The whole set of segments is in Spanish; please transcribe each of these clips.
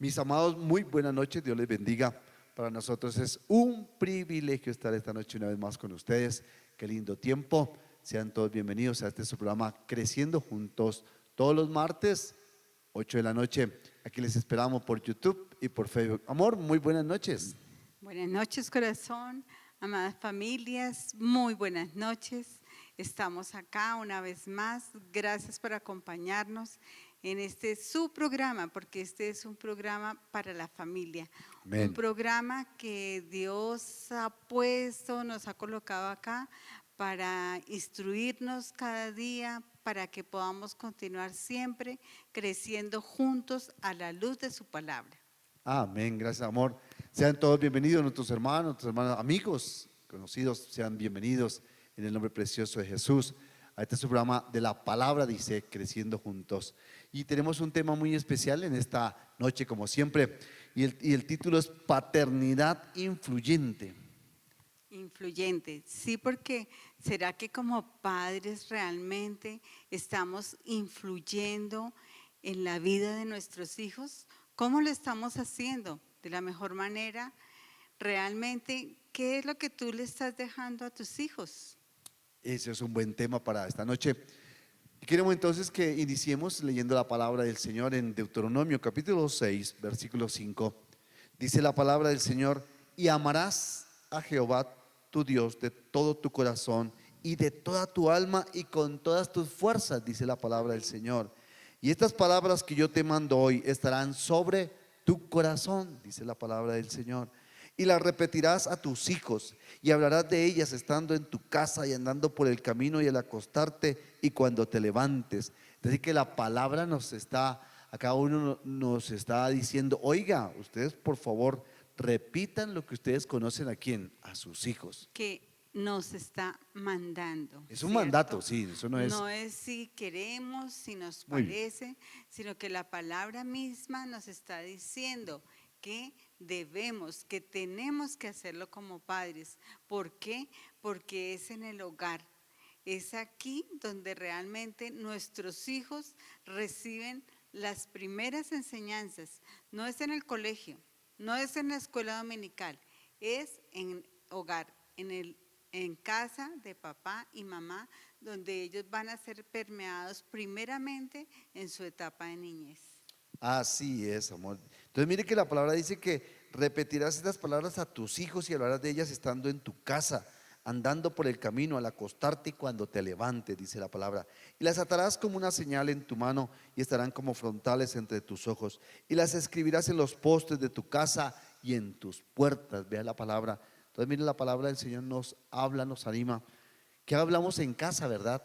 Mis amados, muy buenas noches, Dios les bendiga. Para nosotros es un privilegio estar esta noche una vez más con ustedes. Qué lindo tiempo. Sean todos bienvenidos a este su programa Creciendo Juntos, todos los martes, 8 de la noche. Aquí les esperamos por YouTube y por Facebook. Amor, muy buenas noches. Buenas noches, corazón, amadas familias, muy buenas noches. Estamos acá una vez más. Gracias por acompañarnos en este su programa, porque este es un programa para la familia. Un Amén. programa que Dios ha puesto, nos ha colocado acá para instruirnos cada día, para que podamos continuar siempre creciendo juntos a la luz de su palabra. Amén, gracias, amor. Sean todos bienvenidos, nuestros hermanos, amigos, conocidos, sean bienvenidos en el nombre precioso de Jesús. A este es su programa de la palabra, dice, Creciendo Juntos. Y tenemos un tema muy especial en esta noche, como siempre, y el título es Paternidad Influyente. Influyente, sí, porque ¿será que como padres realmente estamos influyendo en la vida de nuestros hijos? ¿Cómo lo estamos haciendo? ¿De la mejor manera? Realmente, ¿qué es lo que tú le estás dejando a tus hijos? Ese es un buen tema para esta noche. Y queremos entonces que iniciemos leyendo la palabra del Señor en Deuteronomio capítulo 6, versículo 5. Dice la palabra del Señor: y amarás a Jehová tu Dios de todo tu corazón y de toda tu alma y con todas tus fuerzas, dice la palabra del Amén. Señor. Y estas palabras que yo te mando hoy estarán sobre tu corazón, dice la palabra del Señor. Y las repetirás a tus hijos y hablarás de ellas estando en tu casa y andando por el camino y al acostarte y cuando te levantes. Es decir, que la palabra nos está, a cada uno nos está diciendo: oiga, ustedes por favor repitan lo que ustedes conocen a quién, a sus hijos. Que nos está mandando, Es un mandato, ¿cierto? sí, eso no es No es si queremos, si nos muy bien. parece, sino que la palabra misma nos está diciendo que debemos, que tenemos que hacerlo como padres. ¿Por qué? Porque es en el hogar. Es aquí donde realmente nuestros hijos reciben las primeras enseñanzas. No es en el colegio, no es en la escuela dominical, es en hogar, en casa de papá y mamá, donde ellos van a ser permeados primeramente en su etapa de niñez. Así es, amor. Entonces mire que la palabra dice que repetirás estas palabras a tus hijos y hablarás de ellas estando en tu casa, andando por el camino, al acostarte y cuando te levantes, dice la palabra. Y las atarás como una señal en tu mano y estarán como frontales entre tus ojos. Y las escribirás en los postes de tu casa y en tus puertas. Vea la palabra. Entonces mire, la palabra del Señor nos habla, nos anima. ¿Qué hablamos en casa, verdad?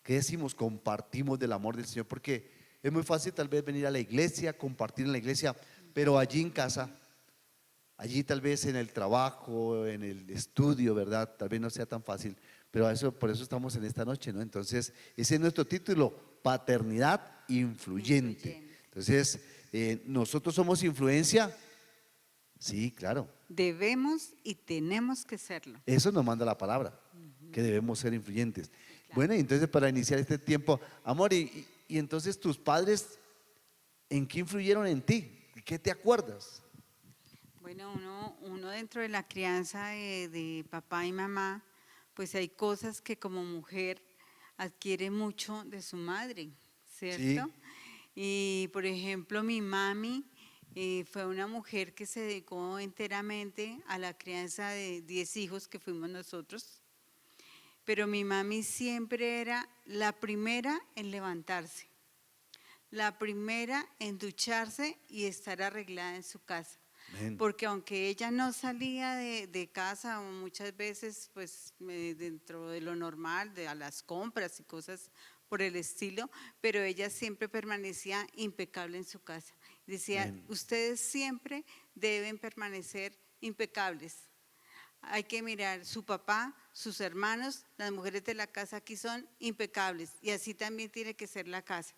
¿Qué decimos? Compartimos del amor del Señor, porque es muy fácil tal vez venir a la iglesia, compartir en la iglesia, pero allí en casa, allí tal vez en el trabajo, en el estudio, ¿verdad? Tal vez no sea tan fácil, pero por eso estamos en esta noche, ¿no? Entonces, ese es nuestro título: Paternidad Influyente. Influyente. Entonces, ¿nosotros somos influencia? Sí, claro. Debemos y tenemos que serlo. Eso nos manda la palabra, que debemos ser influyentes. Claro. Bueno, y entonces para iniciar este tiempo, amor, y entonces tus padres, ¿en qué influyeron en ti? ¿Qué te acuerdas? Bueno, uno dentro de la crianza de papá y mamá, pues hay cosas que como mujer adquiere mucho de su madre, Sí, ¿cierto? Y por ejemplo, mi mami fue una mujer que se dedicó enteramente a la crianza de 10 hijos que fuimos nosotros, pero mi mami siempre era la primera en levantarse, la primera en ducharse y estar arreglada en su casa. amén. Porque aunque ella no salía de casa muchas veces, pues dentro de lo normal, a las compras y cosas por el estilo, pero ella siempre permanecía impecable en su casa. Decía, Amén. ustedes siempre deben permanecer impecables. Hay que mirar su papá, sus hermanos, las mujeres de la casa aquí son impecables y así también tiene que ser la casa,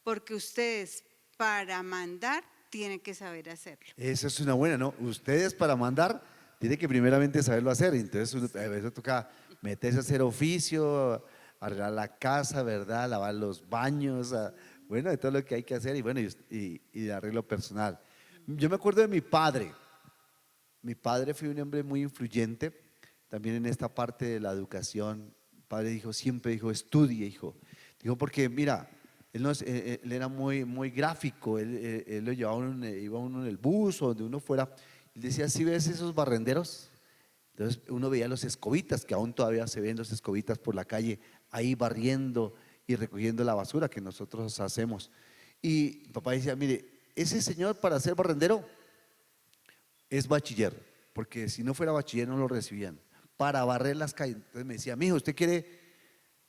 porque ustedes para mandar tienen que saber hacerlo. Esa es una buena, ¿no? Ustedes para mandar tienen que primeramente saberlo hacer. Entonces a veces toca meterse a hacer oficio, arreglar la casa, ¿verdad? Lavar los baños, bueno, de todo lo que hay que hacer y bueno, y de arreglo personal. Yo me acuerdo de mi padre. Mi padre fue un hombre muy influyente también en esta parte de la educación. Mi padre dijo, siempre dijo, estudie, hijo. Dijo, porque mira, él, él era muy gráfico, él lo llevaba iba uno en el bus o donde uno fuera. Él decía, ¿sí ves esos barrenderos? Entonces uno veía los escobitas, que aún todavía se ven los escobitas por la calle, ahí barriendo y recogiendo la basura que nosotros hacemos. Y mi papá decía, mire, ese señor para ser barrendero es bachiller, porque si no fuera bachiller no lo recibían, para barrer las calles. Entonces me decía, mijo, ¿usted quiere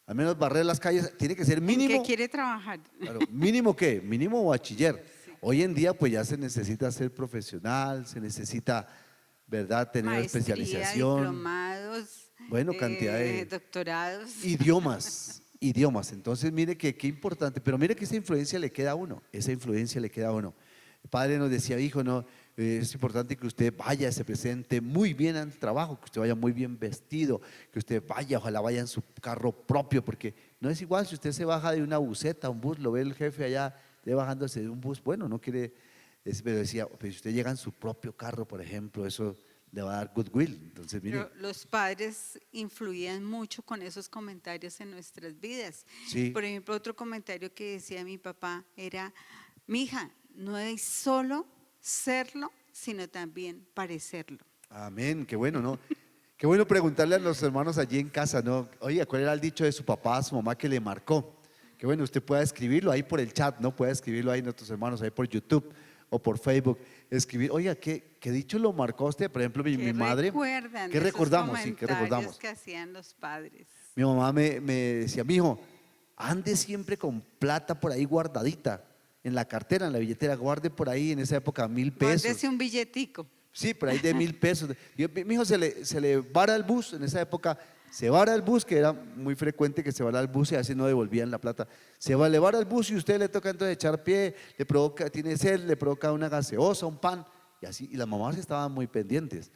al menos barrer las calles? Tiene que ser ¿En qué mínimo, quiere trabajar? claro, mínimo qué, mínimo bachiller. Sí. Hoy en día pues ya se necesita ser profesional, se necesita, ¿verdad?, tener Maestría, especialización, diplomados, bueno, cantidad de doctorados. idiomas. Entonces mire que qué importante, pero mire que esa influencia le queda a uno, esa influencia le queda a uno. El padre nos decía, hijo, no, es importante que usted vaya, se presente muy bien al trabajo, que usted vaya muy bien vestido, que usted vaya, ojalá vaya en su carro propio, porque no es igual si usted se baja de una buseta, un bus, lo ve el jefe allá bajándose de un bus, bueno, no quiere, pero decía, pues si usted llega en su propio carro, por ejemplo, eso le va a dar goodwill. Entonces, mire, Pero los padres influían mucho con esos comentarios en nuestras vidas. sí, Por ejemplo, otro comentario que decía mi papá era, mija, no es solo serlo, sino también parecerlo. amén, qué bueno, ¿no? Qué bueno preguntarle a los hermanos allí en casa, ¿no? Oiga, ¿cuál era el dicho de su papá, su mamá que le marcó? Qué bueno, usted pueda escribirlo ahí por el chat, ¿no? Puede escribirlo ahí nuestros hermanos, ahí por YouTube o por Facebook. Escribir, oiga, ¿qué dicho lo marcó a usted? Por ejemplo, mi ¿Qué madre, recuerdan ¿qué de esos recordamos? Sí, ¿qué comentarios recordamos? que hacían los padres? Mi mamá me decía, mijo, ande siempre con plata por ahí guardadita, en la cartera, en la billetera, guarde por ahí en esa época 1.000 pesos. Guárdese un billetico. Sí, por ahí de 1.000 pesos. Yo, mi hijo se le vara el bus, en esa época se vara el bus, que era muy frecuente que se vara el bus y así no devolvían la plata. Le vara el bus y usted le toca entonces echar pie, le provoca, tiene sed, le provoca una gaseosa, un pan, y así, y las mamás estaban muy pendientes.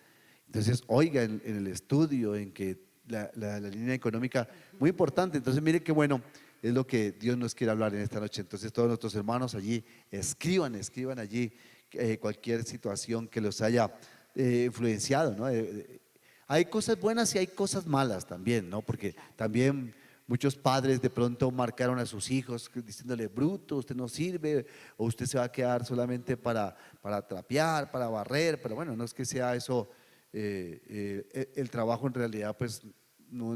Entonces, oiga, en el estudio, en que la línea económica, muy importante. Entonces, mire qué bueno es lo que Dios nos quiere hablar en esta noche. Entonces, todos nuestros hermanos allí, escriban allí cualquier situación que los haya influenciado, ¿no? Hay cosas buenas y hay cosas malas también, ¿no? Porque también muchos padres de pronto marcaron a sus hijos diciéndole, bruto, usted no sirve, o usted se va a quedar solamente para trapear, para barrer, pero bueno, no es que sea eso, el trabajo en realidad, pues, no,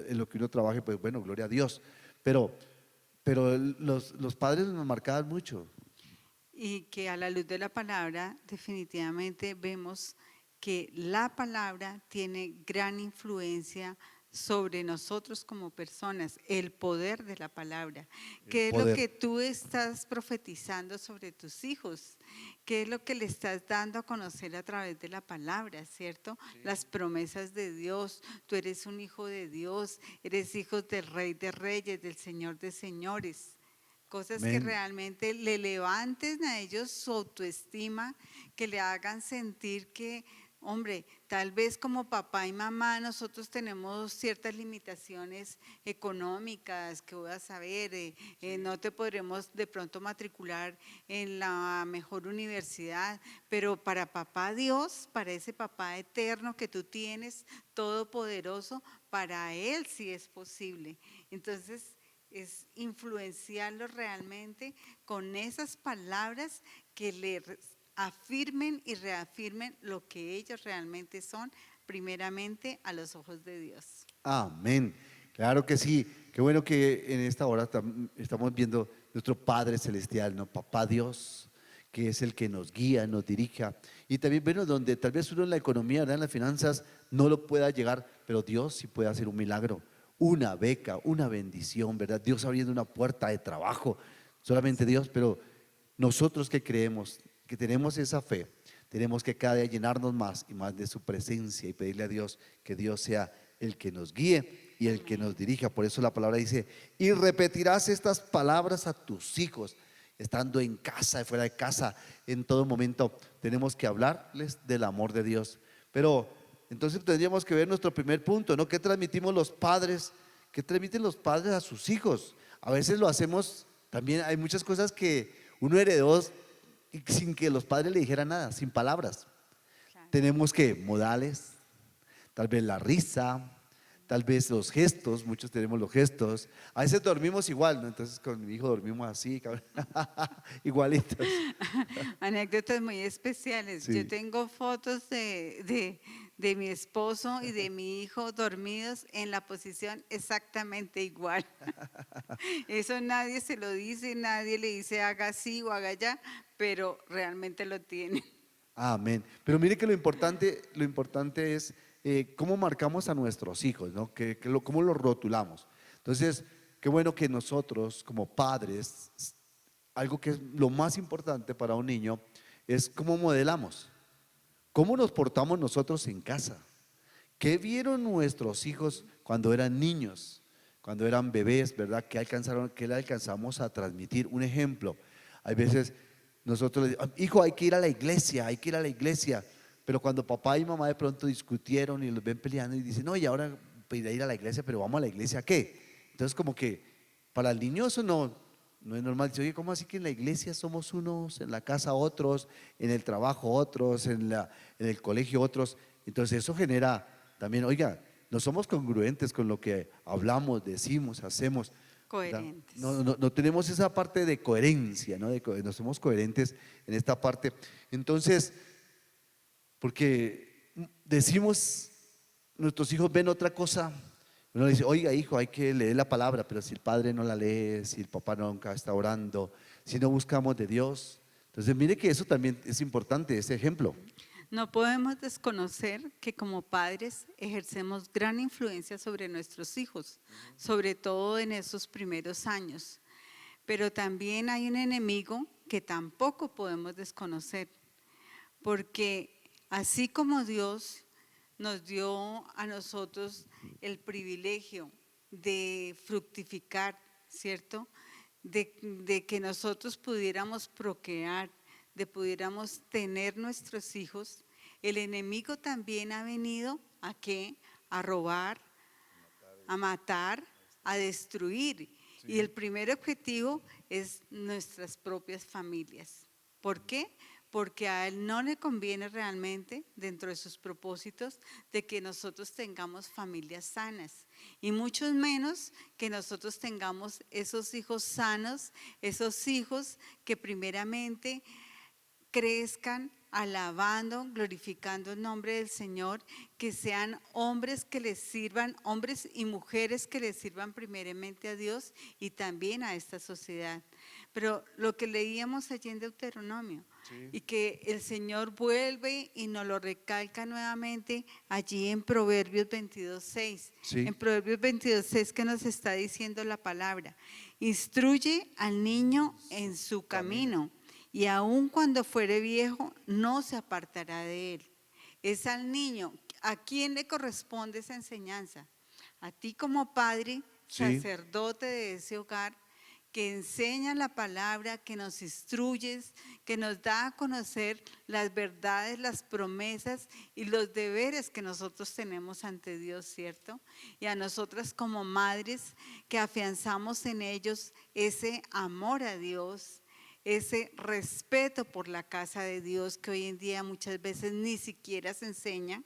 en lo que uno trabaje, pues bueno, gloria a Dios, pero los padres nos marcaban mucho. Y que a la luz de la palabra definitivamente vemos que la palabra tiene gran influencia sobre nosotros como personas, el poder de la palabra. ¿Qué es lo Poder. que tú estás profetizando sobre tus hijos? ¿Qué es lo que le estás dando a conocer a través de la palabra, cierto? Las promesas de Dios. Tú eres un hijo de Dios, eres hijo del Rey de Reyes, del Señor de Señores. Cosas que Amén. realmente le levanten a ellos su autoestima, que le hagan sentir que, hombre, tal vez como papá y mamá nosotros tenemos ciertas limitaciones económicas, que voy a saber, no te podremos de pronto matricular en la mejor universidad, pero para papá Dios, para ese papá eterno que tú tienes, todopoderoso, para Él sí es posible. Entonces, es influenciarlos realmente con esas palabras que le afirmen y reafirmen lo que ellos realmente son, primeramente a los ojos de Dios. Amén. Claro que sí. Qué bueno que en esta hora estamos viendo nuestro Padre Celestial, ¿no? Papá Dios, que es el que nos guía, nos dirija. Y también, bueno, donde tal vez uno en la economía, ¿verdad?, en las finanzas, no lo pueda llegar, pero Dios sí puede hacer un milagro, una beca, una bendición, ¿verdad? Dios abriendo una puerta de trabajo, solamente Dios, pero nosotros que creemos, que tenemos esa fe, tenemos que cada día llenarnos más y más de su presencia y pedirle a Dios que Dios sea el que nos guíe y el que nos dirija. Por eso la palabra dice, y repetirás estas palabras a tus hijos, estando en casa, fuera de casa, en todo momento tenemos que hablarles del amor de Dios. Pero entonces tendríamos que ver nuestro primer punto, ¿no? ¿Qué transmitimos los padres? ¿Qué transmiten los padres a sus hijos? A veces lo hacemos, también hay muchas cosas que uno heredó y sin que los padres le dijeran nada, sin palabras. Claro. Tenemos que modales, tal vez la risa, tal vez los gestos, muchos tenemos los gestos. A veces dormimos igual, ¿no? Entonces con mi hijo dormimos así, igualitos. Anécdotas muy especiales. Yo Sí. tengo fotos de mi esposo y de mi hijo dormidos en la posición exactamente igual. Eso nadie se lo dice, nadie le dice haga así o haga allá, pero realmente lo tiene. Amén. Pero mire que lo importante es cómo marcamos a nuestros hijos, ¿no? Cómo los rotulamos. Entonces, qué bueno que nosotros como padres, algo que es lo más importante para un niño es cómo modelamos, cómo nos portamos nosotros en casa. ¿Qué vieron nuestros hijos cuando eran niños, cuando eran bebés, verdad? ¿Qué le alcanzamos a transmitir? Un ejemplo, hay veces nosotros le decimos, hijo, hay que ir a la iglesia, hay que ir a la iglesia. Pero cuando papá y mamá de pronto discutieron y los ven peleando y dicen, no, y ahora para ir a la iglesia, pero vamos a la iglesia, ¿a qué? Entonces como que para el niño eso no es normal. Dice, oye, ¿cómo así que en la iglesia somos unos, en la casa otros, en el trabajo otros, en el colegio otros? Entonces eso genera también, oiga, no somos congruentes con lo que hablamos, decimos, hacemos, ¿verdad? Coherentes. No tenemos esa parte de coherencia, ¿no? No somos coherentes en esta parte. Entonces, porque decimos, nuestros hijos ven otra cosa. Uno dice, oiga hijo, hay que leer la palabra, pero si el padre no la lee, si el papá nunca está orando, si no buscamos de Dios. Entonces mire que eso también es importante, ese ejemplo. No podemos desconocer que como padres ejercemos gran influencia sobre nuestros hijos, sobre todo en esos primeros años. Pero también hay un enemigo que tampoco podemos desconocer, porque así como Dios nos dio a nosotros el privilegio de fructificar, ¿cierto? De que nosotros pudiéramos procrear, de pudiéramos tener nuestros hijos, el enemigo también ha venido ¿a qué? A robar, a matar, a destruir. Y el primer objetivo es nuestras propias familias. ¿Por qué? Porque a él no le conviene realmente, dentro de sus propósitos, de que nosotros tengamos familias sanas. Y mucho menos que nosotros tengamos esos hijos sanos, esos hijos que primeramente crezcan alabando, glorificando el nombre del Señor, que sean hombres que les sirvan, hombres y mujeres que les sirvan primeramente a Dios y también a esta sociedad. Pero lo que leíamos allí en Deuteronomio, y que el Señor vuelve y nos lo recalca nuevamente allí en Proverbios 22:6. Sí. En Proverbios 22:6 que nos está diciendo la palabra, instruye al niño en su camino y aun cuando fuere viejo no se apartará de él. Es al niño. ¿A quién le corresponde esa enseñanza? A ti como padre, Sí. sacerdote de ese hogar, que enseña la palabra, que nos instruyes, que nos da a conocer las verdades, las promesas y los deberes que nosotros tenemos ante Dios, ¿cierto? Y a nosotras como madres que afianzamos en ellos ese amor a Dios, ese respeto por la casa de Dios que hoy en día muchas veces ni siquiera se enseña,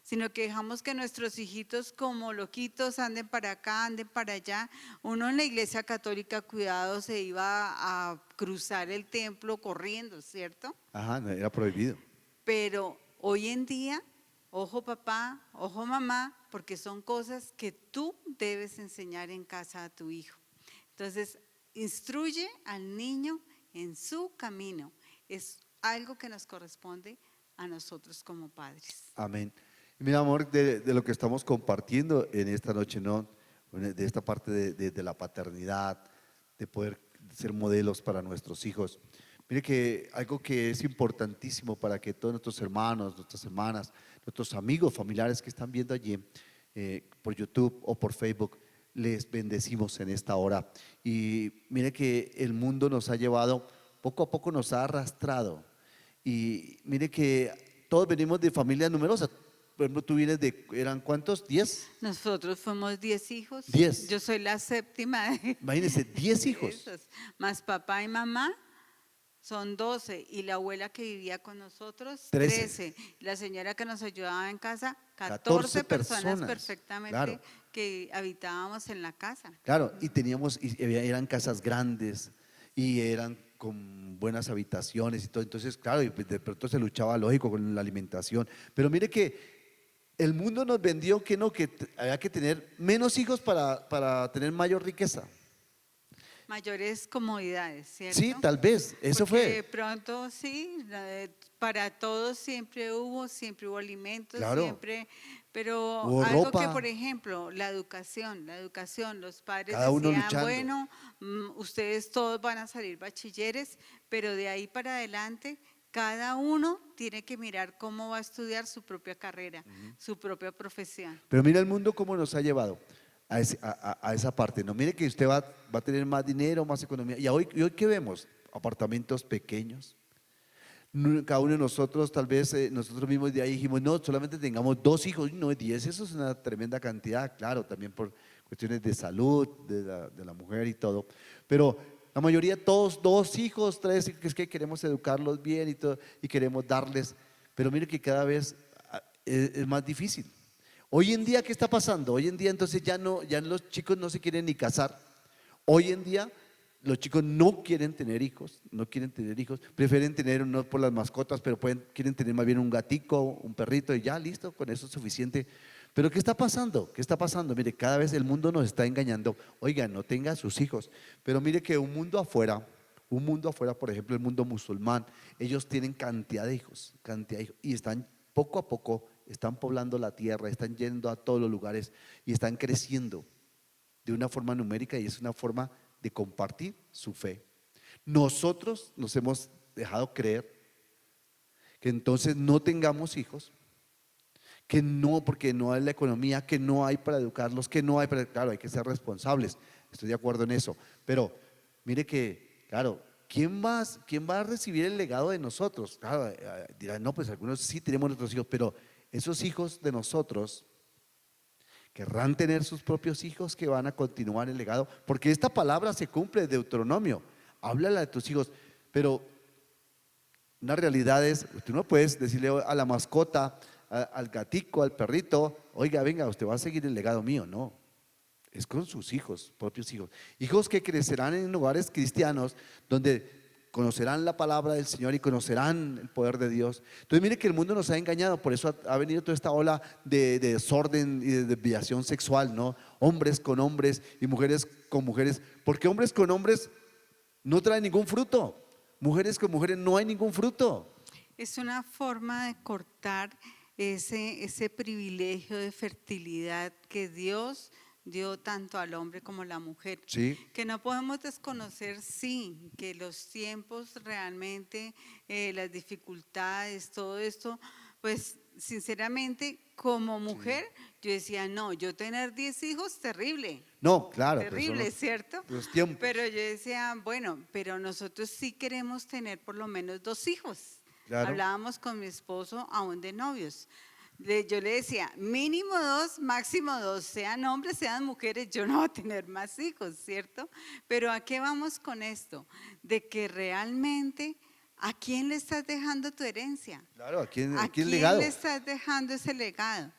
sino que dejamos que nuestros hijitos como loquitos anden para acá, anden para allá. Uno en la iglesia católica, cuidado, se iba a cruzar el templo corriendo, ¿cierto? Ajá, no, era prohibido. Pero hoy en día, ojo papá, ojo mamá, porque son cosas que tú debes enseñar en casa a tu hijo. Entonces, instruye al niño en su camino. Es algo que nos corresponde a nosotros como padres. Amén. Y mira, amor, de lo que estamos compartiendo en esta noche, ¿no? De esta parte de la paternidad, de poder ser modelos para nuestros hijos. Mire que algo que es importantísimo para que todos nuestros hermanos, nuestras hermanas, nuestros amigos, familiares que están viendo allí por YouTube o por Facebook, les bendecimos en esta hora. Y mire que el mundo nos ha llevado, poco a poco nos ha arrastrado. Y mire que todos venimos de familias numerosas. Por ejemplo, tú vienes ¿eran cuántos? ¿10? Nosotros fuimos 10 hijos. 10. Yo soy la séptima de Imagínense, 10 hijos. esos. Más papá y mamá, son 12, y la abuela que vivía con nosotros, 13. 13. La señora que nos ayudaba en casa, 14 14 personas personas, perfectamente claro. que habitábamos en la casa. Claro, y teníamos, eran casas grandes y eran con buenas habitaciones y todo. Entonces, claro, y pues de pronto se luchaba, lógico, con la alimentación. Pero mire que el mundo nos vendió que no, que había que tener menos hijos para tener mayor riqueza. Mayores comodidades, Sí, ¿cierto? tal vez, eso Porque de fue. pronto sí, para todos siempre hubo alimentos, Claro, siempre, pero hubo algo que, por ropa, ejemplo, la educación, los padres cada uno decían, luchando. bueno, ustedes todos van a salir bachilleres, pero de ahí para adelante cada uno tiene que mirar cómo va a estudiar su propia carrera, su propia profesión. Pero mira el mundo cómo nos ha llevado a esa parte. No, mire que usted va a tener más dinero, más economía. Y hoy ¿qué vemos? Apartamentos pequeños. Cada uno de nosotros, tal vez nosotros mismos de ahí dijimos, no, solamente tengamos 2 hijos, no, 10, eso es una tremenda cantidad, claro, también por cuestiones de salud, de la mujer y todo. Pero la mayoría, todos 2 hijos, 3, que es que queremos educarlos bien y todo, y queremos darles, pero mire que cada vez es más difícil. Hoy en día, ¿qué está pasando? Hoy en día entonces ya no, ya los chicos no se quieren ni casar. Hoy en día los chicos no quieren tener hijos, no quieren tener hijos, prefieren tener no por las mascotas, pero quieren tener más bien un gatico, un perrito y ya listo, con eso es suficiente. Pero ¿qué está pasando? ¿Qué está pasando? Mire, cada vez el mundo nos está engañando. Oiga, no tenga sus hijos, pero mire que un mundo afuera, por ejemplo, el mundo musulmán, ellos tienen cantidad de hijos y están poco a poco, están poblando la tierra, están yendo a todos los lugares y están creciendo de una forma numérica y es una forma de compartir su fe. Nosotros nos hemos dejado creer que entonces no tengamos hijos, que no, porque no hay la economía, que no hay para educarlos, que no hay para, claro, hay que ser responsables, estoy de acuerdo en eso, pero mire que, claro, quién va a recibir el legado de nosotros? Claro, dirán, no, pues algunos sí tenemos nuestros hijos, pero esos hijos de nosotros querrán tener sus propios hijos que van a continuar el legado, porque esta palabra se cumple de Deuteronomio, háblala de tus hijos, pero una realidad es, tú no puedes decirle a la mascota, al gatico, al perrito, oiga, venga, usted va a seguir el legado mío, no, es con sus hijos, propios hijos, hijos que crecerán en lugares cristianos donde conocerán la palabra del Señor y conocerán el poder de Dios. Entonces mire que el mundo nos ha engañado, por eso ha venido toda esta ola de desorden y de desviación sexual, ¿no? Hombres con hombres y mujeres con mujeres, porque hombres con hombres no traen ningún fruto, mujeres con mujeres no hay ningún fruto. Es una forma de cortar ese privilegio de fertilidad que Dios dio tanto al hombre como a la mujer. Sí, Que no podemos desconocer, sí, que los tiempos realmente, las dificultades, todo esto, pues sinceramente como sí. mujer yo decía, no, yo tener 10 hijos, terrible. No, claro, pues son Terrible, ¿cierto? los tiempos, Pero yo decía, bueno, pero nosotros sí queremos tener por lo menos 2 hijos. claro. Hablábamos con mi esposo aún de novios. Yo le decía, mínimo 2, máximo 2, sean hombres, sean mujeres, yo no voy a tener más hijos, ¿cierto? Pero ¿a qué vamos con esto? De que realmente, ¿a quién le estás dejando tu herencia? Claro, ¿A aquí el quién legado. le estás dejando ese legado?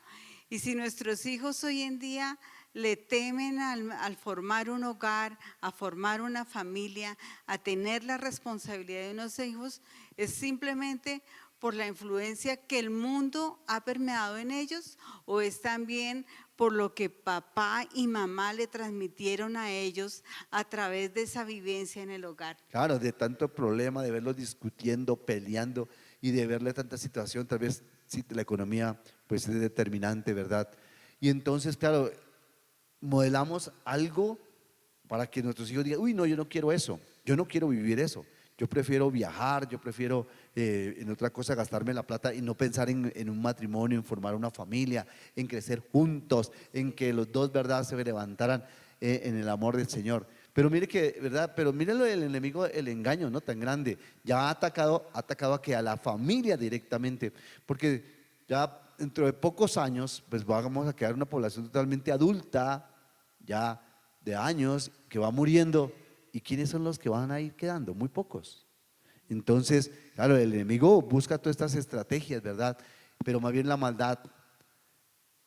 Y si nuestros hijos hoy en día le temen al formar un hogar, a formar una familia, a tener la responsabilidad de unos hijos, es simplemente por la influencia que el mundo ha permeado en ellos, o es también por lo que papá y mamá le transmitieron a ellos a través de esa vivencia en el hogar. Claro, de tanto problema, de verlos discutiendo, peleando y de verle tanta situación, tal vez sí, la economía pues es determinante, ¿verdad? Y entonces, claro, modelamos algo para que nuestros hijos digan, uy, no, yo no quiero eso, yo no quiero vivir eso, yo prefiero viajar, yo prefiero en otra cosa gastarme la plata y no pensar en un matrimonio, en formar una familia, en crecer juntos, en que los dos, ¿verdad?, se levantaran en el amor del Señor. Pero mire que, ¿verdad? Pero mírenlo el enemigo, el engaño, ¿no? Tan grande. Ya ha atacado a que a la familia directamente, porque ya dentro de pocos años, pues vamos a quedar una población totalmente adulta, ya de años, que va muriendo. ¿Y quiénes son los que van a ir quedando? Muy pocos. Entonces, claro, el enemigo busca todas estas estrategias, ¿verdad? Pero más bien la maldad,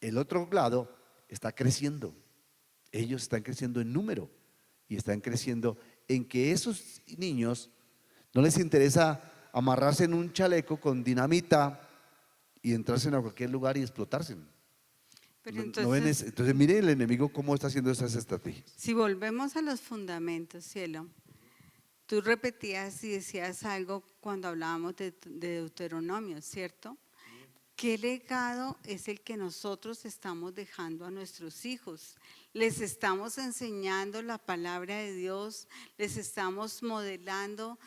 el otro lado, está creciendo. Ellos están creciendo en número y están creciendo en que esos niños no les interesa amarrarse en un chaleco con dinamita y entrarse a cualquier lugar y explotarse. Pero ¿No ven entonces, entonces, mire el enemigo cómo está haciendo esas estrategias. si volvemos a los fundamentos, cielo, tú repetías y decías algo cuando hablábamos de Deuteronomio, ¿cierto? ¿Qué legado es el que nosotros estamos dejando a nuestros hijos? Les estamos enseñando la palabra de Dios, les estamos modelando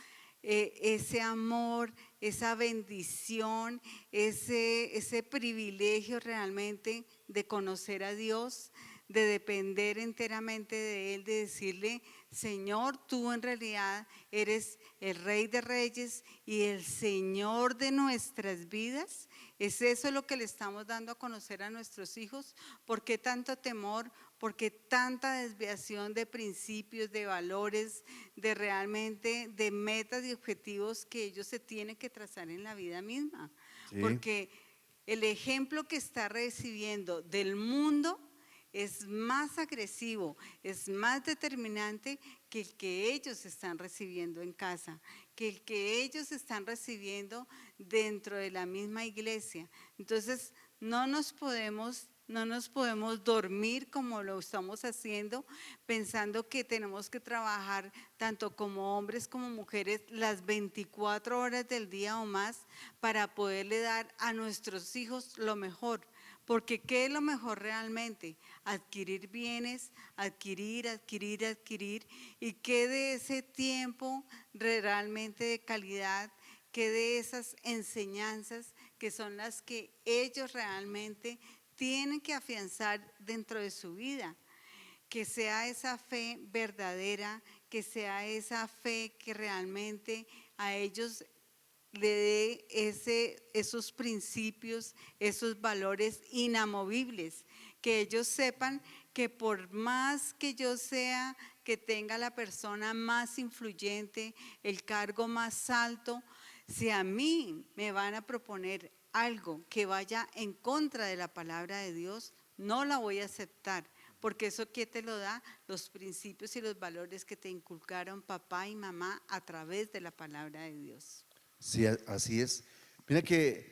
ese amor, esa bendición, ese privilegio realmente de conocer a Dios, de depender enteramente de Él, de decirle, Señor, tú en realidad eres el Rey de Reyes y el Señor de nuestras vidas. ¿Es eso lo que le estamos dando a conocer a nuestros hijos? ¿Por qué tanto temor? ¿Por qué tanta desviación de principios, de valores, de realmente de metas y objetivos que ellos se tienen que trazar en la vida misma? Sí, Porque el ejemplo que está recibiendo del mundo es más agresivo, es más determinante que el que ellos están recibiendo en casa, que el que ellos están recibiendo dentro de la misma iglesia. Entonces, no nos podemos dormir como lo estamos haciendo, pensando que tenemos que trabajar tanto como hombres como mujeres las 24 horas del día o más para poderle dar a nuestros hijos lo mejor. Porque ¿qué es lo mejor realmente? Adquirir bienes, adquirir, y qué de ese tiempo realmente de calidad, qué de esas enseñanzas que son las que ellos realmente tienen que afianzar dentro de su vida. Que sea esa fe verdadera, que sea esa fe que realmente a ellos le dé esos principios, esos valores inamovibles, que ellos sepan que por más que yo sea, que tenga la persona más influyente, el cargo más alto, si a mí me van a proponer algo que vaya en contra de la palabra de Dios, no la voy a aceptar. Porque eso ¿qué te lo da? Los principios y los valores que te inculcaron papá y mamá a través de la palabra de Dios. sí, así es. Mira que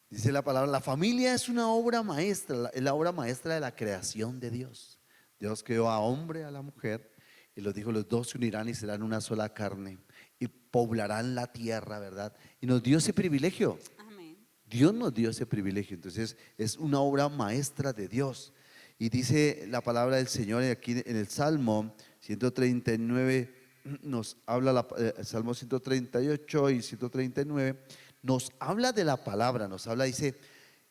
dice la palabra, la familia es una obra maestra, es la obra maestra de la creación de Dios. Dios creó a hombre, a la mujer, y los dijo, los dos se unirán y serán una sola carne, y poblarán la tierra, ¿verdad? Y nos dio ese privilegio. Amén. Dios nos dio ese privilegio, entonces es una obra maestra de Dios. Y dice la palabra del Señor aquí en el Salmo 139, nos habla, Salmo 138 y 139, nos habla de la palabra, nos habla,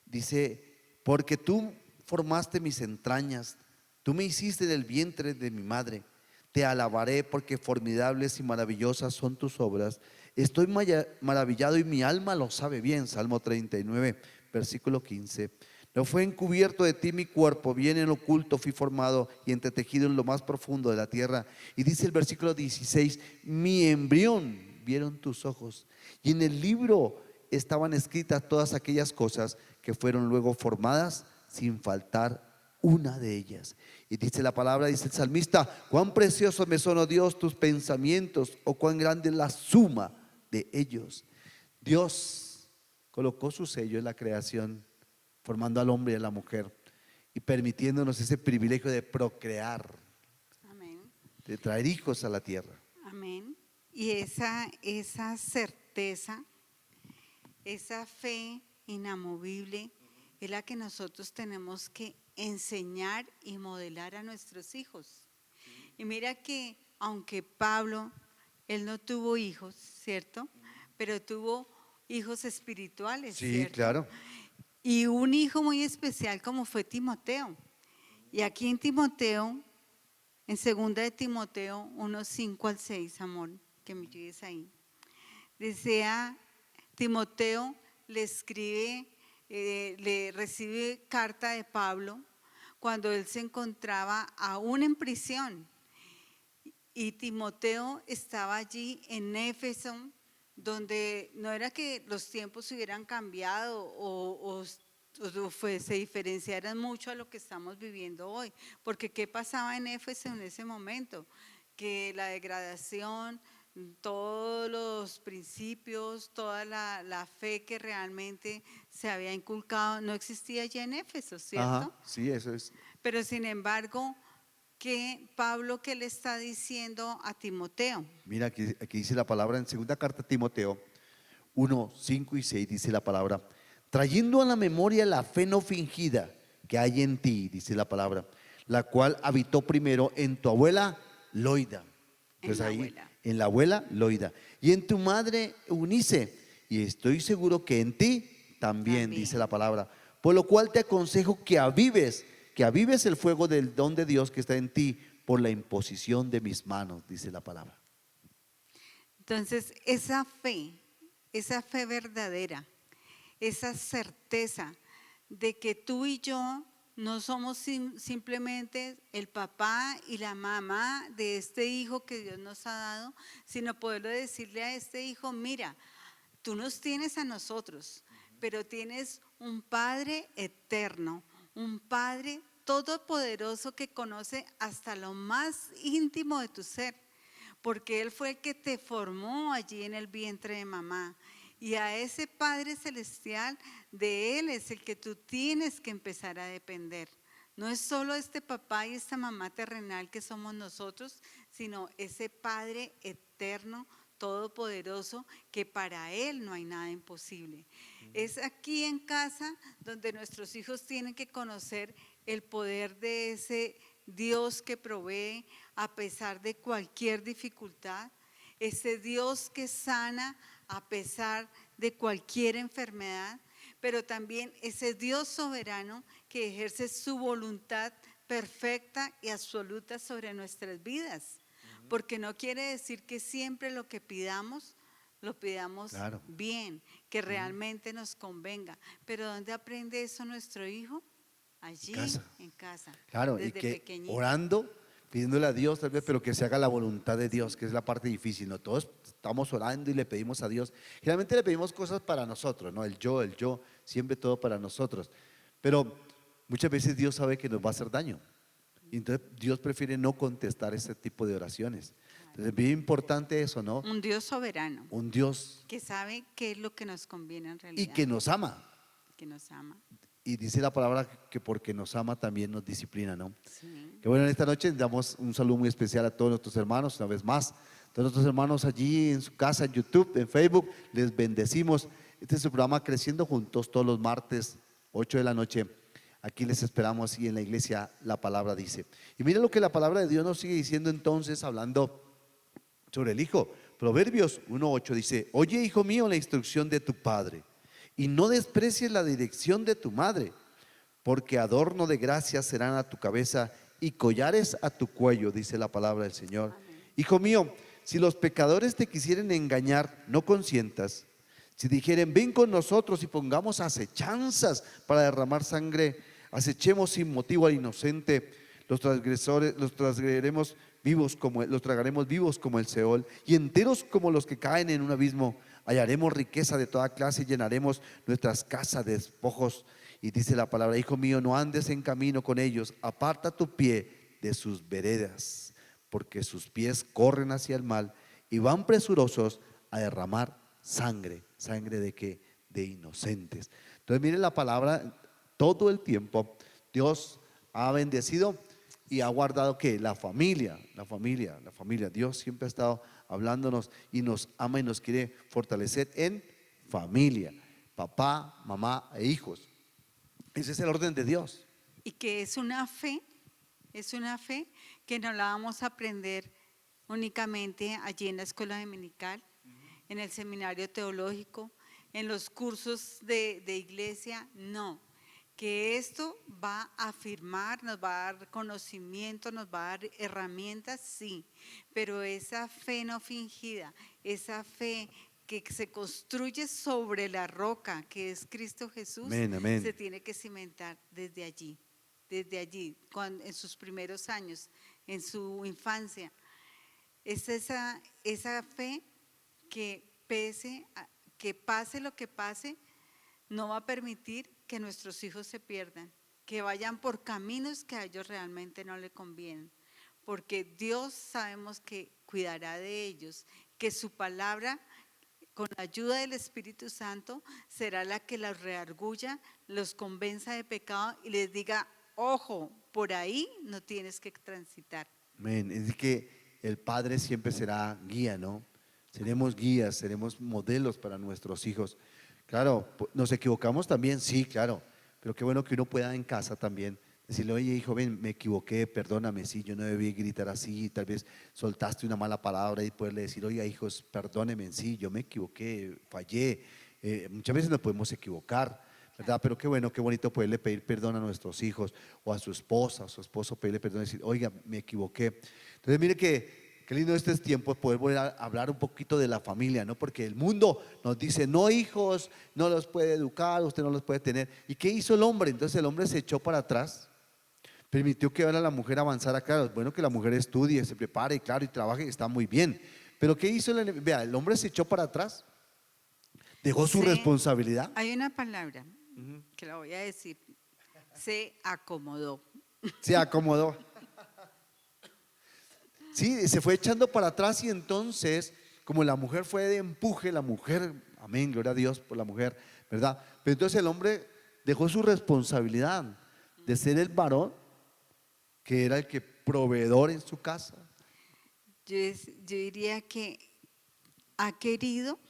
dice, porque tú formaste mis entrañas, tú me hiciste del vientre de mi madre, te alabaré porque formidables y maravillosas son tus obras. Estoy maravillado y mi alma lo sabe bien. Salmo 39, versículo 15. No fue encubierto de ti mi cuerpo, bien en oculto fui formado y entretejido en lo más profundo de la tierra. Y dice el versículo 16, mi embrión vieron tus ojos. Y en el libro estaban escritas todas aquellas cosas que fueron luego formadas sin faltar una de ellas. Y dice la palabra, dice el salmista, cuán preciosos me son, oh Dios, tus pensamientos, o cuán grande es la suma de ellos. Dios colocó su sello en la creación, formando al hombre y a la mujer y permitiéndonos ese privilegio de procrear, Amén. de traer hijos a la tierra. Amén. Y esa certeza, esa fe inamovible es la que nosotros tenemos que enseñar y modelar a nuestros hijos. Y mira que aunque Pablo, él no tuvo hijos, ¿cierto? Pero tuvo hijos espirituales, Sí, ¿cierto? claro. Y un hijo muy especial como fue Timoteo. Y aquí en Timoteo, en segunda de Timoteo 1:5 al 6, amor, que me ayudes ahí. Desea, Timoteo le escribe, le recibe carta de Pablo cuando él se encontraba aún en prisión. Y Timoteo estaba allí en Éfeso, donde no era que los tiempos hubieran cambiado se diferenciaran mucho a lo que estamos viviendo hoy. Porque ¿qué pasaba en Éfeso en ese momento? Que la degradación, todos los principios, toda la fe que realmente se había inculcado, no existía ya en Éfeso, ¿cierto? Ajá, sí, eso es. Pero sin embargo, que Pablo, ¿qué le está diciendo a Timoteo? Mira, aquí dice la palabra en segunda carta a Timoteo 1, 5 y 6, dice la palabra, trayendo a la memoria la fe no fingida que hay en ti, dice la palabra, la cual habitó primero en tu abuela Loida. En Entonces la ahí, abuela. en la abuela Loida, y en tu madre Eunice, y estoy seguro que en ti también, dice la También. palabra, por lo cual te aconsejo que avives el fuego del don de Dios que está en ti por la imposición de mis manos, dice la palabra. Entonces, esa fe verdadera, esa certeza de que tú y yo no somos simplemente el papá y la mamá de este hijo que Dios nos ha dado, sino poderlo decirle a este hijo, mira, tú nos tienes a nosotros, pero tienes un Padre eterno, un Padre todopoderoso que conoce hasta lo más íntimo de tu ser, porque Él fue el que te formó allí en el vientre de mamá. Y a ese Padre Celestial, de Él es el que tú tienes que empezar a depender. No es solo este papá y esta mamá terrenal que somos nosotros, sino ese Padre eterno, todopoderoso, que para Él no hay nada imposible. Es aquí en casa donde nuestros hijos tienen que conocer el poder de ese Dios que provee a pesar de cualquier dificultad, ese Dios que sana a pesar de cualquier enfermedad, pero también ese Dios soberano que ejerce su voluntad perfecta y absoluta sobre nuestras vidas. Porque no quiere decir que siempre lo que pidamos, lo pidamos Claro. bien, que realmente nos convenga. Pero ¿dónde aprende eso nuestro hijo? Allí, Casa. en casa, Claro, y desde que pequeñito. orando, pidiéndole a Dios tal vez, pero que se haga la voluntad de Dios, que es la parte difícil, ¿no? Todos estamos orando y le pedimos a Dios. Generalmente le pedimos cosas para nosotros, ¿no? El yo, siempre todo para nosotros. Pero muchas veces Dios sabe que nos va a hacer daño. Y entonces Dios prefiere no contestar ese tipo de oraciones. Entonces es bien importante eso, ¿no? Un Dios soberano Un Dios que sabe qué es lo que nos conviene en y realidad, que nos ama. que nos ama. Y dice la palabra que porque nos ama también nos disciplina, ¿no? Sí. Que bueno, en esta noche damos un saludo muy especial a todos nuestros hermanos, una vez más. Todos nuestros hermanos allí en su casa, en YouTube, en Facebook, les bendecimos. Este es su programa Creciendo Juntos, todos los martes, 8 de la noche. Aquí les esperamos y en la iglesia la palabra dice. Y mira lo que la palabra de Dios nos sigue diciendo entonces, hablando sobre el Hijo. Proverbios 1:8 dice, oye, hijo mío, la instrucción de tu padre y no desprecies la dirección de tu madre, porque adorno de gracia serán a tu cabeza y collares a tu cuello, dice la palabra del Señor. Amén. Hijo mío, si los pecadores te quisieren engañar, no consientas. Si dijeren, ven con nosotros y pongamos acechanzas para derramar sangre, acechemos sin motivo al inocente, los transgresores, los tragaremos vivos como el Seol, y enteros como los que caen en un abismo. Hallaremos riqueza de toda clase y llenaremos nuestras casas de despojos. Y dice la palabra, hijo mío, no andes en camino con ellos, aparta tu pie de sus veredas, porque sus pies corren hacia el mal y van presurosos a derramar sangre. ¿Sangre de qué? De inocentes. Entonces miren la palabra, todo el tiempo Dios ha bendecido y ha guardado que la familia. Dios siempre ha estado hablándonos y nos ama y nos quiere fortalecer en familia, papá, mamá e hijos. Ese es el orden de Dios. Y que es una fe que no la vamos a aprender únicamente allí en la escuela dominical, en el seminario teológico, en los cursos de iglesia, no. Que esto va a afirmar, nos va a dar conocimiento, nos va a dar herramientas, sí, pero esa fe no fingida, esa fe que se construye sobre la roca que es Cristo Jesús, Amén, amén. se tiene que cimentar desde allí, en sus primeros años, en su infancia. Es esa fe que que pase lo que pase, no va a permitir que nuestros hijos se pierdan, que vayan por caminos que a ellos realmente no les convienen, porque Dios sabemos que cuidará de ellos, que su palabra, con la ayuda del Espíritu Santo, será la que los reargulla, los convenza de pecado y les diga, ojo, por ahí no tienes que transitar. Amén. Es que el padre siempre será guía, ¿no? Seremos guías, seremos modelos para nuestros hijos. Claro, nos equivocamos también, sí, claro, pero qué bueno que uno pueda en casa también decirle, oye hijo, ven, me equivoqué, perdóname, sí, yo no debí gritar así, tal vez soltaste una mala palabra y poderle decir, oye hijos, perdónenme, sí, yo me equivoqué, fallé. Muchas veces nos podemos equivocar, ¿verdad? Pero qué bueno, qué bonito poderle pedir perdón a nuestros hijos o a su esposa, a su esposo, pedirle perdón y decir, oiga, me equivoqué. Entonces mire que qué lindo estos tiempos poder volver a hablar un poquito de la familia, ¿no? Porque el mundo nos dice, no hijos, no los puede educar, usted no los puede tener. ¿Y qué hizo el hombre? Entonces el hombre se echó para atrás, permitió que ahora la mujer avanzara. Claro, es bueno que la mujer estudie, se prepare, claro, y trabaje, está muy bien. Pero ¿qué hizo el enemigo? Vea, el hombre se echó para atrás, dejó su Sí, responsabilidad. hay una palabra que la voy a decir, se acomodó. Se acomodó. Sí, se fue echando para atrás y entonces, como la mujer fue de empuje, la mujer, amén, gloria a Dios por la mujer, ¿verdad? Pero entonces el hombre dejó su responsabilidad de ser el varón, que era el que proveedor en su casa. Yo diría que ha querido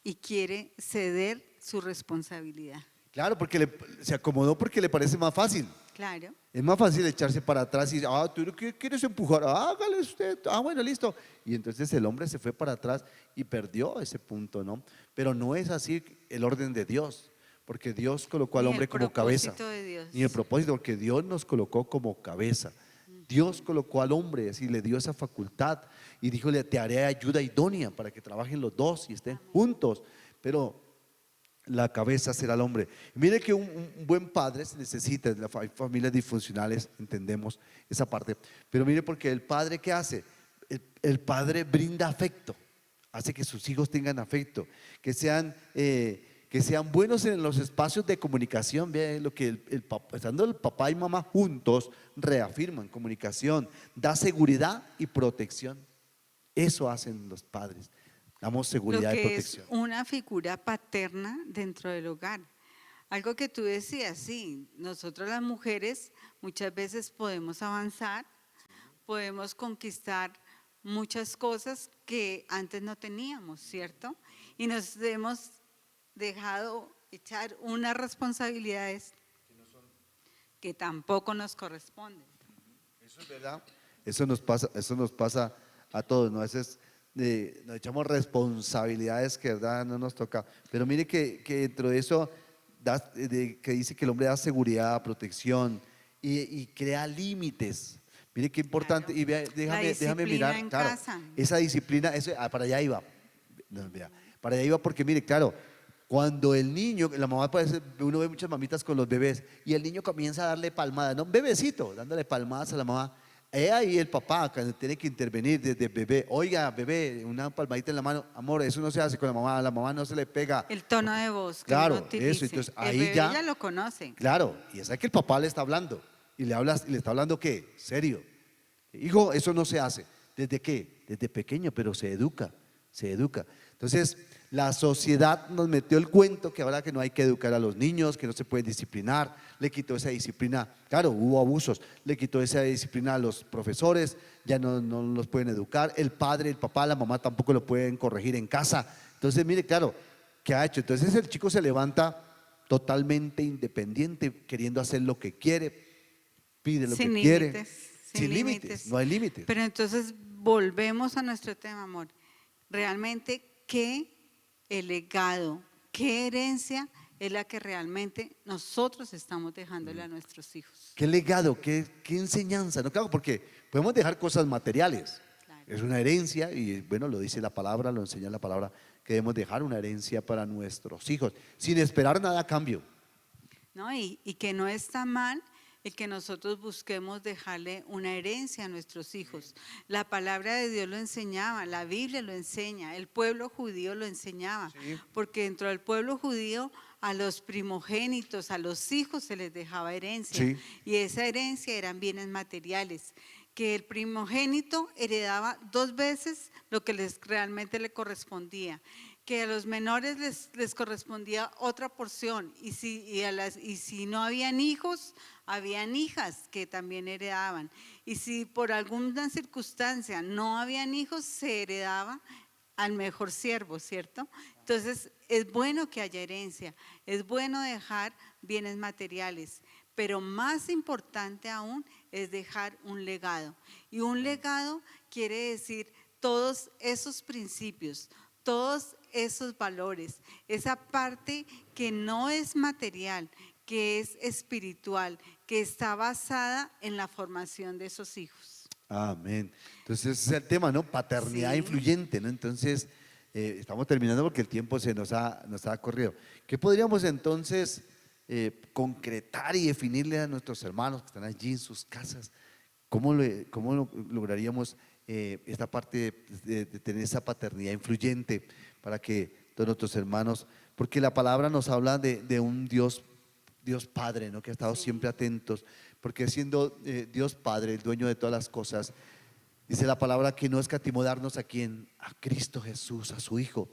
y quiere ceder su responsabilidad. Claro, porque se acomodó porque le parece más fácil. Claro. Es más fácil echarse para atrás y, tú quieres empujar, hágale usted, bueno, listo. Y entonces el hombre se fue para atrás y perdió ese punto, ¿no? Pero no es así el orden de Dios, porque Dios colocó al Ni hombre el como cabeza. propósito de Dios. Ni el propósito, porque Dios nos colocó como cabeza. Dios colocó al hombre, así le dio esa facultad y díjole, te haré ayuda idónea para que trabajen los dos y estén juntos. Pero la cabeza será el hombre. Mire que un buen padre se necesita, hay familias disfuncionales, entendemos esa parte, pero mire porque el padre, ¿qué hace? El padre brinda afecto, hace que sus hijos tengan afecto, que sean buenos en los espacios de comunicación. Vean lo que estando el papá y mamá juntos, reafirman comunicación, da seguridad y protección. Eso hacen los padres. Damos Lo seguridad y que es protección. una figura paterna dentro del hogar. Algo que tú decías, sí, nosotros las mujeres muchas veces podemos avanzar, podemos conquistar muchas cosas que antes no teníamos, ¿cierto? Y nos hemos dejado echar unas responsabilidades que tampoco nos corresponden. Eso es verdad. Eso nos pasa a todos, ¿no? A veces nos echamos responsabilidades que verdad no nos toca. Pero mire que dentro de eso que dice que el hombre da seguridad, protección y crea límites. Mire qué importante. Claro. Y vea, déjame disciplina mirar, en claro, casa. esa disciplina, para allá iba. No, vea, para allá iba porque mire, claro, cuando el niño, la mamá puede ser, uno ve muchas mamitas con los bebés y el niño comienza a darle palmadas, ¿no? Un bebecito, dándole palmadas a la mamá. Ahí el papá cuando tiene que intervenir desde bebé, oiga, bebé, una palmadita en la mano, amor, eso no se hace con la mamá, a la mamá no se le pega. El tono de voz que Claro, uno utilice. eso, entonces El ahí bebé ya lo conoce. claro, y es que el papá le está hablando y le está hablando ¿qué? Serio. Hijo, eso no se hace. ¿Desde qué? Desde pequeño, pero se educa, se educa. Entonces, la sociedad nos metió el cuento que ahora que no hay que educar a los niños, que no se puede disciplinar, le quitó esa disciplina, claro, hubo abusos, le quitó esa disciplina a los profesores, ya no los pueden educar, el padre, el papá, la mamá tampoco lo pueden corregir en casa. Entonces, mire, claro, ¿qué ha hecho? Entonces el chico se levanta totalmente independiente, queriendo hacer lo que quiere, pide lo que quiere, sin límites, no hay límites. Pero entonces volvemos a nuestro tema, amor. Realmente, ¿qué el legado, qué herencia es la que realmente nosotros estamos dejándole a nuestros hijos? ¿Qué legado, qué enseñanza? No, claro, porque podemos dejar cosas materiales. Claro. Es una herencia y bueno, lo dice la palabra, lo enseña la palabra, que debemos dejar una herencia para nuestros hijos, sin esperar nada a cambio. ¿No? Y que no está mal el que nosotros busquemos dejarle una herencia a nuestros hijos. La palabra de Dios lo enseñaba, la Biblia lo enseña, el pueblo judío lo enseñaba, Sí. porque dentro del pueblo judío a los primogénitos, a los hijos se les dejaba herencia, Sí. y esa herencia eran bienes materiales, que el primogénito heredaba 2 veces lo que realmente le correspondía, que a los menores les correspondía otra porción, y si no habían hijos, habían hijas que también heredaban, y si por alguna circunstancia no habían hijos, se heredaba al mejor siervo, ¿cierto? Entonces, es bueno que haya herencia, es bueno dejar bienes materiales, pero más importante aún es dejar un legado. Y un legado quiere decir todos esos principios, todos esos valores, esa parte que no es material, que es espiritual, que está basada en la formación de esos hijos. Amén. Entonces ese es el tema, ¿no? Paternidad Sí. influyente, ¿no? Entonces, estamos terminando porque el tiempo nos ha corrido. ¿Qué podríamos entonces concretar y definirle a nuestros hermanos que están allí en sus casas? ¿Cómo lograríamos esta parte de tener esa paternidad influyente para que todos nuestros hermanos, porque la palabra nos habla de un Dios Padre, ¿no? Que ha estado siempre atentos, porque siendo Dios Padre, el dueño de todas las cosas, dice la palabra que no escatimó darnos a quién, a Cristo Jesús, a su Hijo,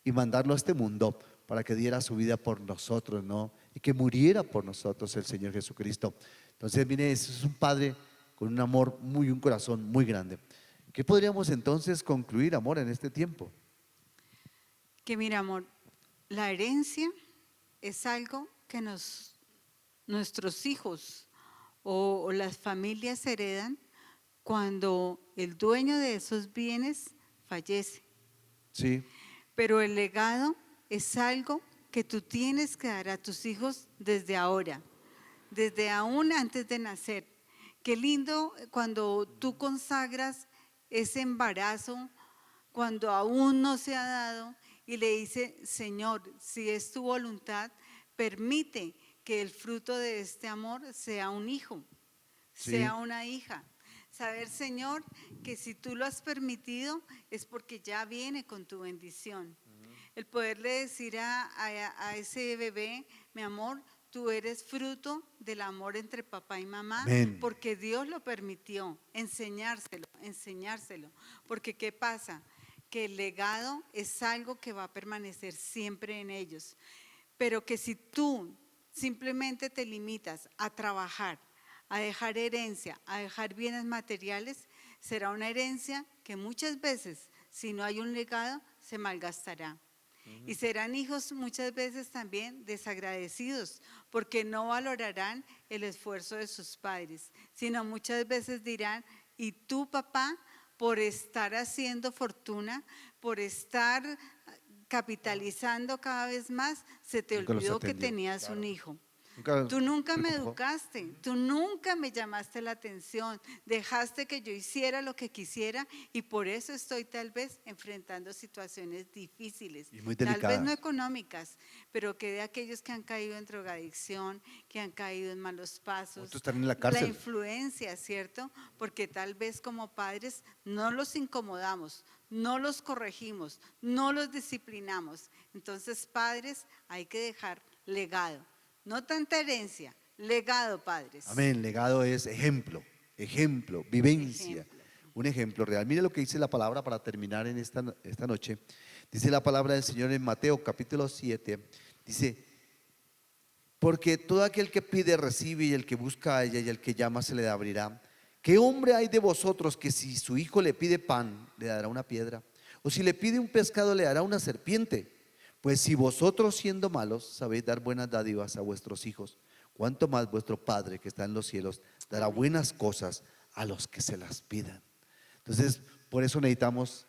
y mandarlo a este mundo para que diera su vida por nosotros, ¿no? Y que muriera por nosotros el Señor Jesucristo. Entonces, mire, eso es un Padre con un amor un corazón muy grande. ¿Qué podríamos entonces concluir, amor, en este tiempo? Que mira, amor, la herencia es algo que nuestros hijos o las familias heredan cuando el dueño de esos bienes fallece. Sí, Pero el legado es algo que tú tienes que dar a tus hijos desde ahora, desde aún antes de nacer. Qué lindo cuando tú consagras ese embarazo, cuando aún no se ha dado, y le dice: Señor, si es tu voluntad, permite que el fruto de este amor sea un hijo, sí. sea una hija. Saber, Señor, que si tú lo has permitido es porque ya viene con tu bendición. El poderle decir a ese bebé: mi amor, tú eres fruto del amor entre papá y mamá, Amén. porque Dios lo permitió, enseñárselo. Porque ¿qué pasa? Que el legado es algo que va a permanecer siempre en ellos. Pero que si tú simplemente te limitas a trabajar, a dejar herencia, a dejar bienes materiales, será una herencia que muchas veces, si no hay un legado, se malgastará. Y serán hijos muchas veces también desagradecidos, porque no valorarán el esfuerzo de sus padres, sino muchas veces dirán: ¿y tú, papá, por estar haciendo fortuna, por estar capitalizando cada vez más, se te Nunca los olvidó que atendió, tenías claro. un hijo? Nunca Tú nunca me preocupó. educaste, tú nunca me llamaste la atención, dejaste que yo hiciera lo que quisiera, y por eso estoy tal vez enfrentando situaciones difíciles, Y muy tal vez no delicadas. económicas, pero que de aquellos que han caído en drogadicción, que han caído en malos pasos, Otros están en la la cárcel. influencia, ¿cierto? Porque tal vez como padres no los incomodamos, no los corregimos, no los disciplinamos. Entonces, padres, hay que dejar legado. No tanta herencia, legado, padres. Amén. Legado es ejemplo, vivencia. Ejemplo. Un ejemplo real. Mire lo que dice la palabra para terminar en esta noche. Dice la palabra del Señor en Mateo capítulo 7. Dice: porque todo aquel que pide recibe, y el que busca halla, y el que llama se le abrirá. ¿Qué hombre hay de vosotros que si su hijo le pide pan, le dará una piedra? O si le pide un pescado, le dará una serpiente? Pues si vosotros, siendo malos, sabéis dar buenas dádivas a vuestros hijos, cuánto más vuestro Padre que está en los cielos dará Amén. buenas cosas a los que se las pidan. Entonces, por eso necesitamos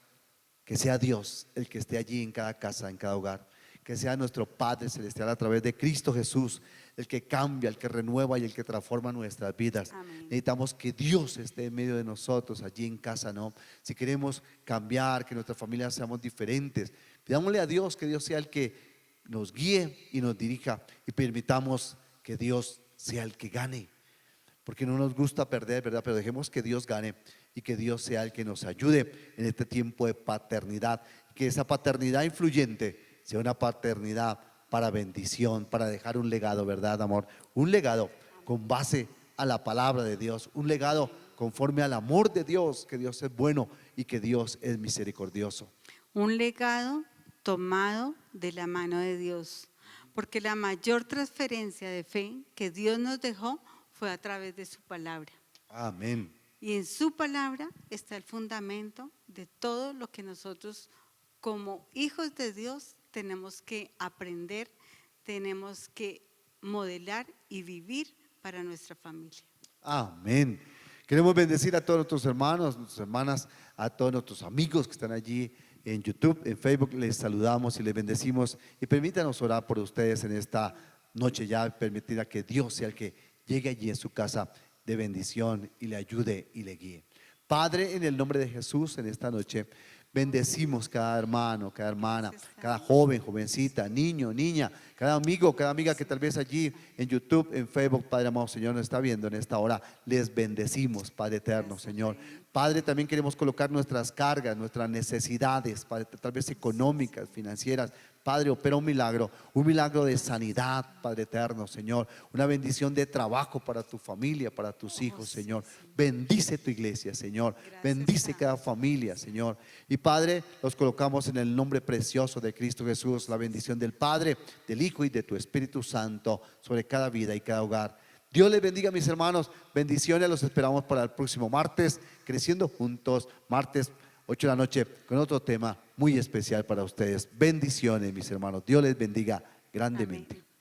que sea Dios el que esté allí en cada casa, en cada hogar. Que sea nuestro Padre Celestial a través de Cristo Jesús, el que cambia, el que renueva y el que transforma nuestras vidas. Amén. Necesitamos que Dios esté en medio de nosotros, allí en casa, ¿no? Si queremos cambiar, que nuestra familia seamos diferentes, pidámosle a Dios que Dios sea el que nos guíe y nos dirija, y permitamos que Dios sea el que gane. porque no nos gusta perder, ¿verdad? Pero dejemos que Dios gane y que Dios sea el que nos ayude en este tiempo de paternidad, que esa paternidad influyente sea una paternidad para bendición, para dejar un legado, ¿verdad, amor? Un legado con base a la palabra de Dios, un legado conforme al amor de Dios, que Dios es bueno y que Dios es misericordioso. Un legado tomado de la mano de Dios, porque la mayor transferencia de fe que Dios nos dejó fue a través de su palabra. Amén. Y en su palabra está el fundamento de todo lo que nosotros como hijos de Dios tenemos que aprender, tenemos que modelar y vivir para nuestra familia. Amén. Queremos bendecir a todos nuestros hermanos, nuestras hermanas, a todos nuestros amigos que están allí en YouTube, en Facebook. Les saludamos y les bendecimos. Y permítanos orar por ustedes en esta noche ya, permitir que Dios sea el que llegue allí en su casa de bendición y le ayude y le guíe. Padre, en el nombre de Jesús, en esta noche, bendecimos cada hermano, cada hermana, cada joven, jovencita, niño, niña, cada amigo, cada amiga que tal vez allí en YouTube, en Facebook, Padre amado Señor, nos está viendo en esta hora. Les bendecimos, Padre eterno, Señor. Padre, también queremos colocar nuestras cargas, nuestras necesidades, Padre, tal vez económicas, financieras. Padre, opera un milagro de sanidad, Padre eterno, Señor. Una bendición de trabajo para tu familia, para tus hijos, Señor. Bendice tu iglesia, Señor. Bendice cada familia, Señor. Y Padre, los colocamos en el nombre precioso de Cristo Jesús, la bendición del Padre, del Hijo y de tu Espíritu Santo sobre cada vida y cada hogar. Dios les bendiga, mis hermanos. Bendiciones, los esperamos para el próximo martes, creciendo juntos, martes 8 de la noche, con otro tema muy especial para ustedes. Bendiciones, mis hermanos. Dios les bendiga grandemente. Amén.